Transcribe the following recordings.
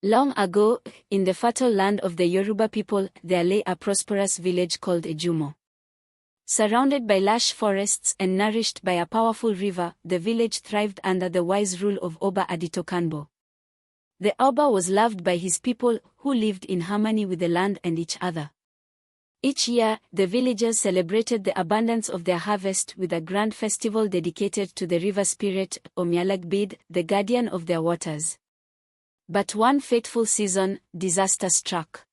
Long ago, in the fertile land of the Yoruba people, there lay a prosperous village called Ejumo. Surrounded by lush forests and nourished by a powerful river, the village thrived under the wise rule of Oba Aditokanbo. The Oba was loved by his people, who lived in harmony with the land and each other. Each year, the villagers celebrated the abundance of their harvest with a grand festival dedicated to the river spirit, Omialagbid, the guardian of their waters. But one fateful season, disaster struck.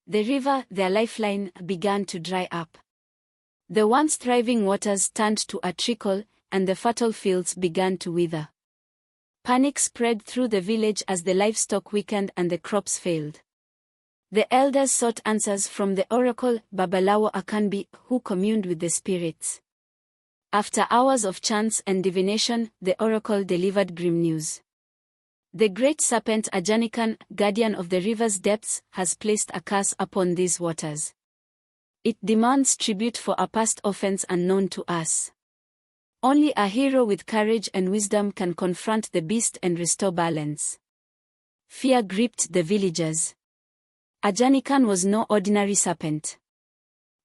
The river, their lifeline, began to dry up. The once thriving waters turned to a trickle, and the fertile fields began to wither. Panic spread through the village as the livestock weakened and the crops failed. The elders sought answers from the oracle, Babalawo Akanbi, who communed with the spirits. After hours of chants and divination, the oracle delivered grim news. The great serpent Ajanikan, guardian of the river's depths, has placed a curse upon these waters. It demands tribute for a past offense unknown to us. Only a hero with courage and wisdom can confront the beast and restore balance. Fear gripped the villagers. Ajanikan was no ordinary serpent.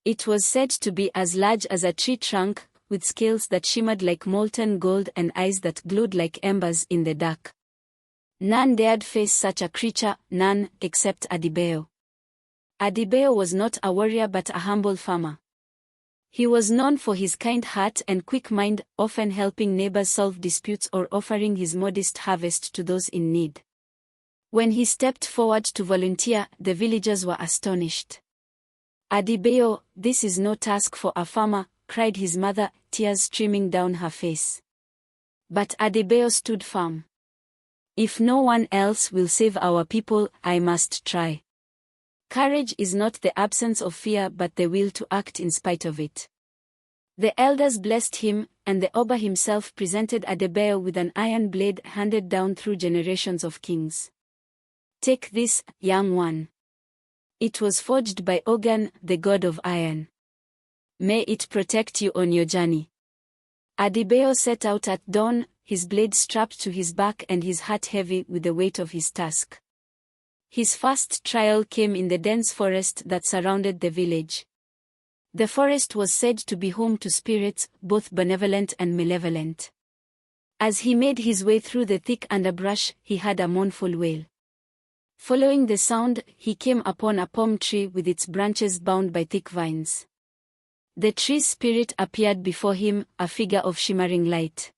It was said to be as large as a tree trunk, with scales that shimmered like molten gold and eyes that glowed like embers in the dark. None dared face such a creature, none, except Adebayo. Adebayo was not a warrior but a humble farmer. He was known for his kind heart and quick mind, often helping neighbors solve disputes or offering his modest harvest to those in need. When he stepped forward to volunteer, the villagers were astonished. "Adebayo, this is no task for a farmer," cried his mother, tears streaming down her face. But Adebayo stood firm. "If no one else will save our people, I must try." Courage is not the absence of fear but the will to act in spite of it. The elders blessed him, and the Oba himself presented Adebayo with an iron blade handed down through generations of kings. "Take this, young one. It was forged by Ogun, the god of iron. May it protect you on your journey." Adebayo set out at dawn, his blade strapped to his back and his heart heavy with the weight of his task. His first trial came in the dense forest that surrounded the village. The forest was said to be home to spirits, both benevolent and malevolent. As he made his way through the thick underbrush, he heard a mournful wail. Following the sound, he came upon a palm tree with its branches bound by thick vines. The tree's spirit appeared before him, a figure of shimmering light.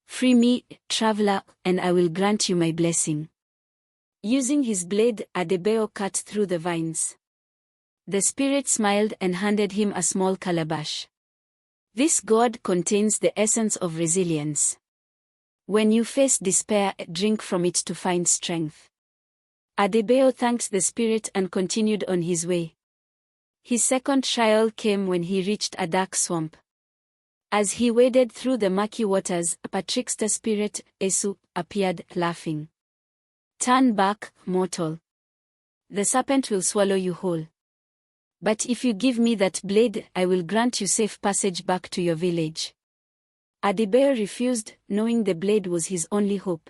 "Free me, traveler, and I will grant you my blessing." Using his blade, Adebayo cut through the vines. The spirit smiled and handed him a small calabash. "This gourd contains the essence of resilience. When you face despair, drink from it to find strength." Adebayo thanked the spirit and continued on his way. His second trial came when he reached a dark swamp. As he waded through the murky waters, a trickster spirit, Esu, appeared, laughing. "Turn back, mortal. The serpent will swallow you whole. But if you give me that blade, I will grant you safe passage back to your village." Adebayo refused, knowing the blade was his only hope.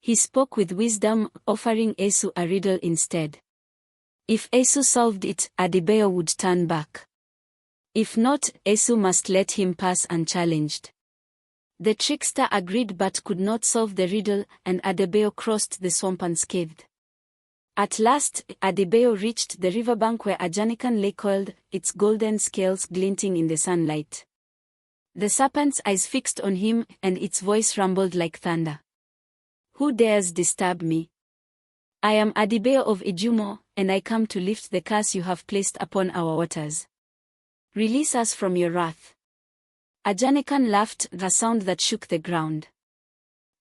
He spoke with wisdom, offering Esu a riddle instead. If Esu solved it, Adebayo would turn back. If not, Esu must let him pass unchallenged. The trickster agreed but could not solve the riddle, and Adebayo crossed the swamp unscathed. At last, Adebayo reached the riverbank where Ajanikan lay coiled, its golden scales glinting in the sunlight. The serpent's eyes fixed on him, and its voice rumbled like thunder. "Who dares disturb me? I am Adebayo of Ejumo, and I come to lift the curse you have placed upon our waters. Release us from your wrath." Ajanikan laughed, the sound that shook the ground.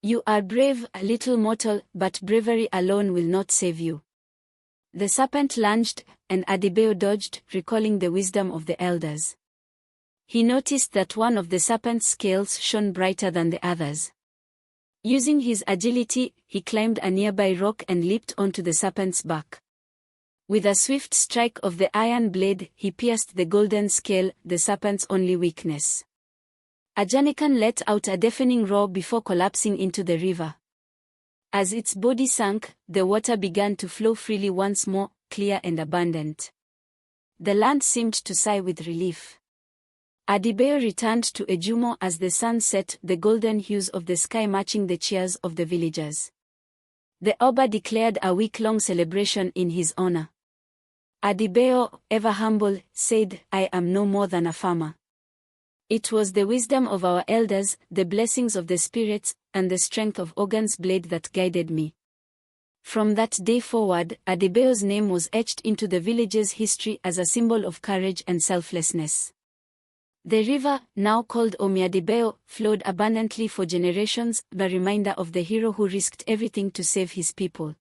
"You are brave, little mortal, but bravery alone will not save you." The serpent lunged, and Adebayo dodged, recalling the wisdom of the elders. He noticed that one of the serpent's scales shone brighter than the others. Using his agility, he climbed a nearby rock and leaped onto the serpent's back. With a swift strike of the iron blade, he pierced the golden scale, the serpent's only weakness. Ajanikan let out a deafening roar before collapsing into the river. As its body sank, the water began to flow freely once more, clear and abundant. The land seemed to sigh with relief. Adebayo returned to Ejumo as the sun set, the golden hues of the sky matching the cheers of the villagers. The Oba declared a week-long celebration in his honor. Adebayo, ever humble, said, "I am no more than a farmer. It was the wisdom of our elders, the blessings of the spirits, and the strength of Ogun's blade that guided me." From that day forward, Adebayo's name was etched into the village's history as a symbol of courage and selflessness. The river, now called Adebayo, flowed abundantly for generations, the reminder of the hero who risked everything to save his people.